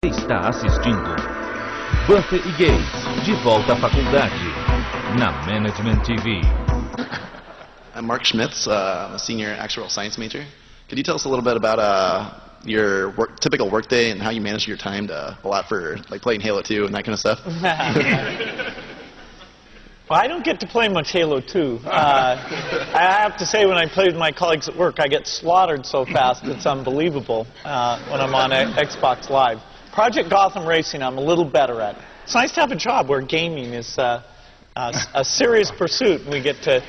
está assistindo Buffett e Gates, de volta à faculdade, na Management TV. I'm Mark Schmitz, I'm a senior actuarial science major. Could you tell us a little bit about your typical workday and how you manage your time to go out for like playing Halo 2 and that kind of stuff? Well, I don't get to play much Halo 2. I have to say, when I play with my colleagues at work, I get slaughtered so fast it's unbelievable when I'm on Xbox Live. Project Gotham Racing, I'm a little better at. It's nice to have a job where gaming is a serious pursuit, and we get to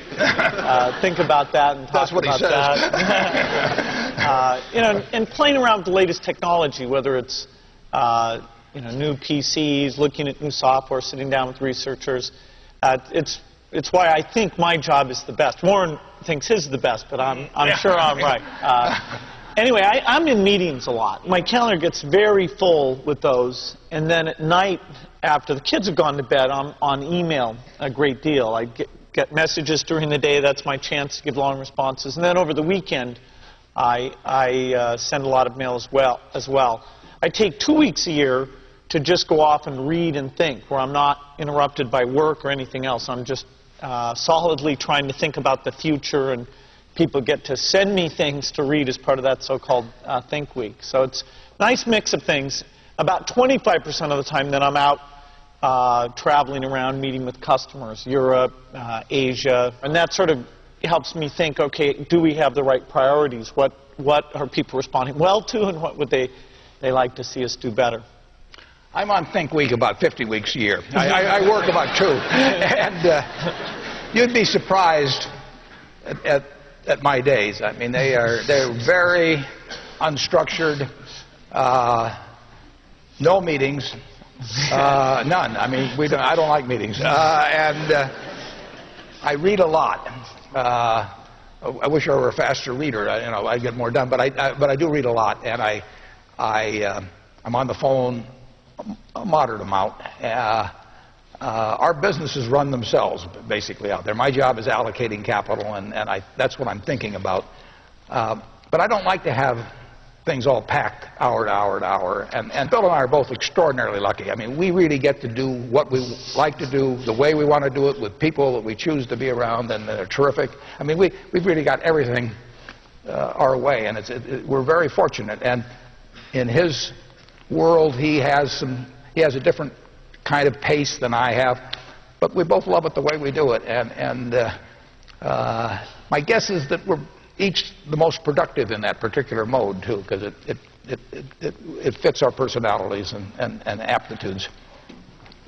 think about that and talk about that. You know, and playing around with the latest technology, whether it's you know, new PCs, looking at new software, sitting down with researchers. It's why I think my job is the best. Warren thinks his is the best, but I'm sure I'm right. Anyway, I'm in meetings a lot. My calendar gets very full with those, and then at night, after the kids have gone to bed, I'm on email a great deal. I get messages during the day. That's my chance to give long responses. And then over the weekend, I send a lot of mail as well. I take 2 weeks a year to just go off and read and think, where I'm not interrupted by work or anything else. I'm just solidly trying to think about the future, and people get to send me things to read as part of that so-called Think Week. So it's a nice mix of things. About 25% of the time that I'm out traveling around, meeting with customers, Europe, Asia, and that sort of helps me think, okay, do we have the right priorities? What are people responding well to, and what would they like to see us do better? I'm on Think Week about 50 weeks a year. I work about 2. And you'd be surprised at my days. I mean, they're very unstructured, no meetings, none. I mean, I don't like meetings. And I read a lot. I wish I were a faster reader. You know, I'd get more done. But I do read a lot, and I'm on the phone a moderate amount. Our businesses run themselves, basically, out there. My job is allocating capital, and that's what I'm thinking about. But I don't like to have things all packed hour to hour to hour. And Bill and I are both extraordinarily lucky. I mean, we really get to do what we like to do, the way we want to do it, with people that we choose to be around, and they're terrific. I mean, we've really got everything our way, and we're very fortunate. And in his world, he has a different kind of pace than I have, but we both love it the way we do it. And my guess is that we're each the most productive in that particular mode too, because it fits our personalities and aptitudes.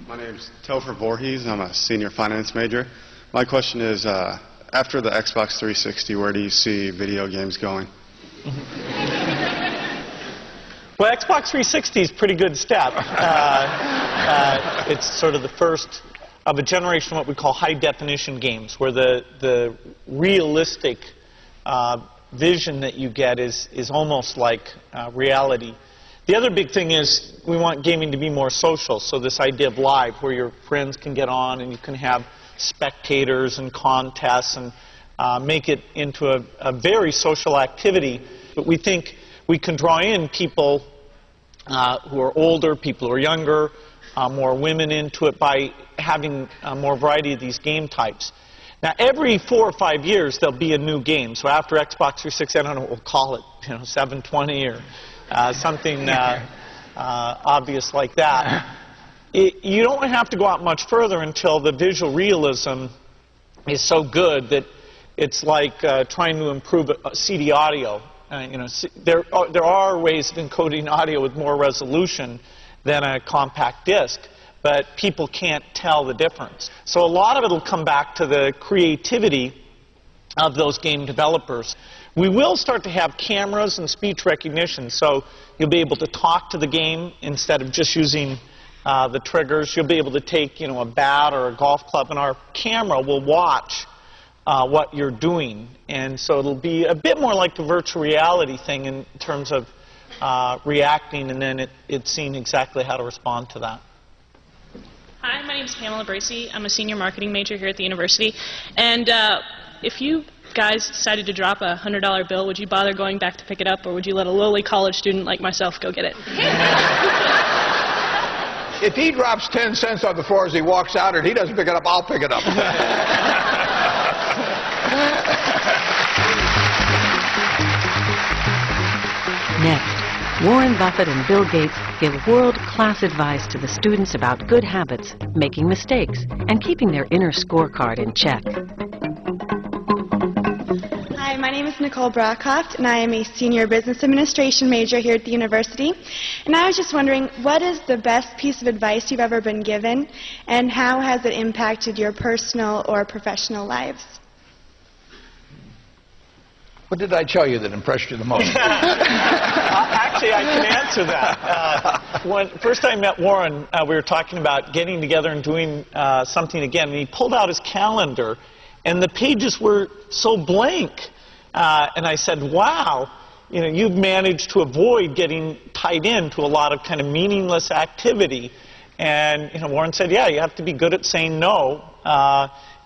My name's Topher Voorhees. I'm a senior finance major. My question is, after the Xbox 360, where do you see video games going? Well, Xbox 360 is a pretty good step. It's sort of the first of a generation of what we call high-definition games, where the realistic vision that you get is almost like reality. The other big thing is we want gaming to be more social, so this idea of live, where your friends can get on and you can have spectators and contests and make it into a very social activity. But we think we can draw in people who are older, people who are younger, more women into it by having more variety of these game types. Now, every 4 or 5 years, there'll be a new game. So after Xbox 360, I don't know what we'll call it, 720 or something obvious like that. You don't have to go out much further until the visual realism is so good that it's like trying to improve CD audio. There are ways of encoding audio with more resolution than a compact disc, but people can't tell the difference. So a lot of it will come back to the creativity of those game developers. We will start to have cameras and speech recognition, so you'll be able to talk to the game instead of just using the triggers. You'll be able to take, a bat or a golf club, and our camera will watch what you're doing. And so it'll be a bit more like the virtual reality thing in terms of reacting, and then it's seeing exactly how to respond to that. Hi, my name is Pamela Bracey. I'm a senior marketing major here at the university. And if you guys decided to drop a $100 bill, would you bother going back to pick it up, or would you let a lowly college student like myself go get it? if he drops 10 cents on the floor as he walks out and he doesn't pick it up, I'll pick it up. Next, Warren Buffett and Bill Gates give world-class advice to the students about good habits, making mistakes, and keeping their inner scorecard in check. Hi, my name is Nicole Brockhoft, and I am a senior business administration major here at the university. And I was just wondering, what is the best piece of advice you've ever been given, and how has it impacted your personal or professional lives? What did I tell you that impressed you the most? Actually, I can answer that. When first I met Warren, we were talking about getting together and doing something again, and he pulled out his calendar, and the pages were so blank. And I said, wow, you know, you've managed to avoid getting tied into a lot of kind of meaningless activity. And you know, Warren said, yeah, you have to be good at saying no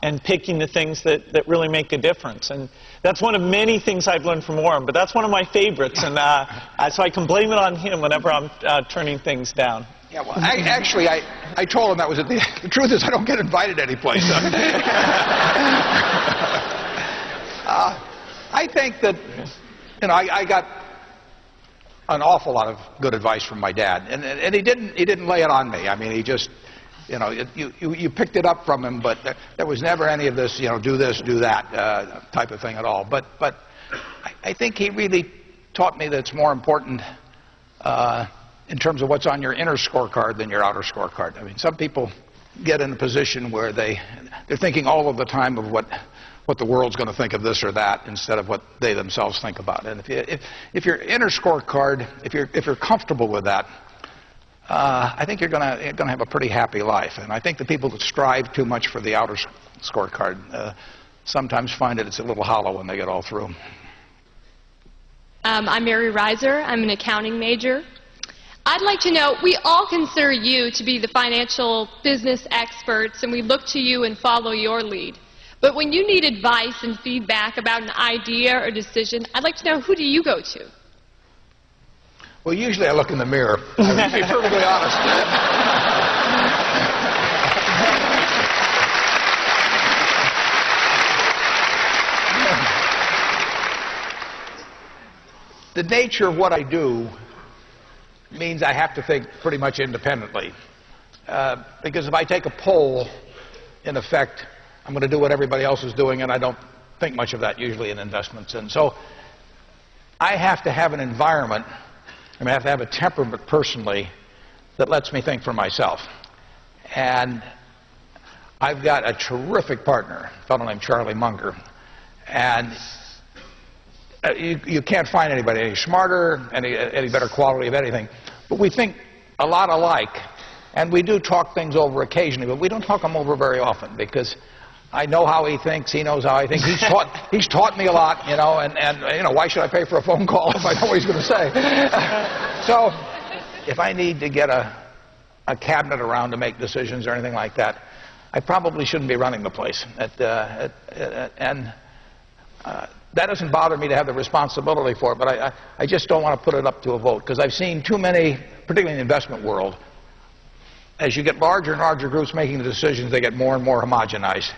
and picking the things that really make a difference. And that's one of many things I've learned from Warren, but that's one of my favorites. And so I can blame it on him whenever I'm turning things down. Yeah, well, I told him that was it. The truth is I don't get invited anyplace. I think that, you know, I got an awful lot of good advice from my dad, and he didn't lay it on me. I mean, he just, you know, you picked it up from him, but there was never any of this, you know, do this, do that type of thing at all. But I think he really taught me that it's more important in terms of what's on your inner scorecard than your outer scorecard. I mean, some people get in a position where they're thinking all of the time of what the world's going to think of this or that instead of what they themselves think about it. And if your inner scorecard, if you're comfortable with that, I think you're going to have a pretty happy life. And I think the people that strive too much for the outer scorecard sometimes find that it's a little hollow when they get all through. I'm Mary Reiser. I'm an accounting major. I'd like to know, we all consider you to be the financial business experts, and we look to you and follow your lead. But when you need advice and feedback about an idea or decision, I'd like to know, who do you go to? Well, usually I look in the mirror. To be perfectly honest. The nature of what I do means I have to think pretty much independently. Because if I take a poll, in effect, I'm going to do what everybody else is doing, and I don't think much of that usually in investments. And so I have to have an environment, I have to have a temperament personally that lets me think for myself. And I've got a terrific partner, a fellow named Charlie Munger. And you can't find anybody any smarter, any better quality of anything. But we think a lot alike. And we do talk things over occasionally, but we don't talk them over very often because I know how he thinks, he knows how I think. He's taught me a lot, you know, and you know, why should I pay for a phone call if I know what he's going to say? So if I need to get a cabinet around to make decisions or anything like that, I probably shouldn't be running the place. That doesn't bother me to have the responsibility for it, but I just don't want to put it up to a vote because I've seen too many, particularly in the investment world, as you get larger and larger groups making the decisions, they get more and more homogenized.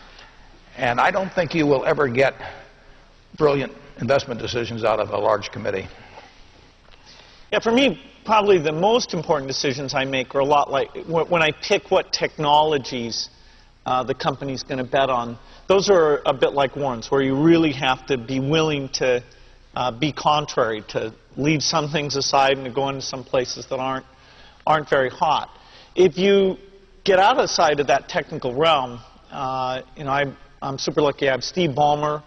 And I don't think you will ever get brilliant investment decisions out of a large committee. Yeah, for me, probably the most important decisions I make are a lot like when I pick what technologies the company's going to bet on. Those are a bit like Warren's, where you really have to be willing to be contrary, to leave some things aside and to go into some places that aren't very hot. If you get outside of that technical realm, you know, I'm super lucky. I have Steve Ballmer,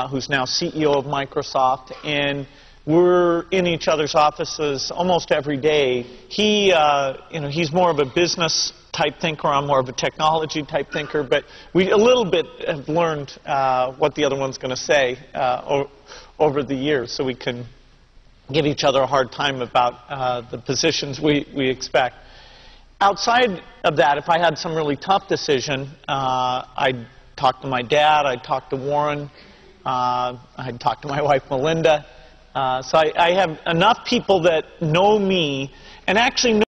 who's now CEO of Microsoft, and we're in each other's offices almost every day. He, you know, he's more of a business type thinker. I'm more of a technology type thinker, but we a little bit have learned what the other one's going to say over the years, so we can give each other a hard time about the positions we expect. Outside of that, if I had some really tough decision, I'd talk to my dad, I'd talk to Warren, I'd talk to my wife Melinda. So I have enough people that know me and actually know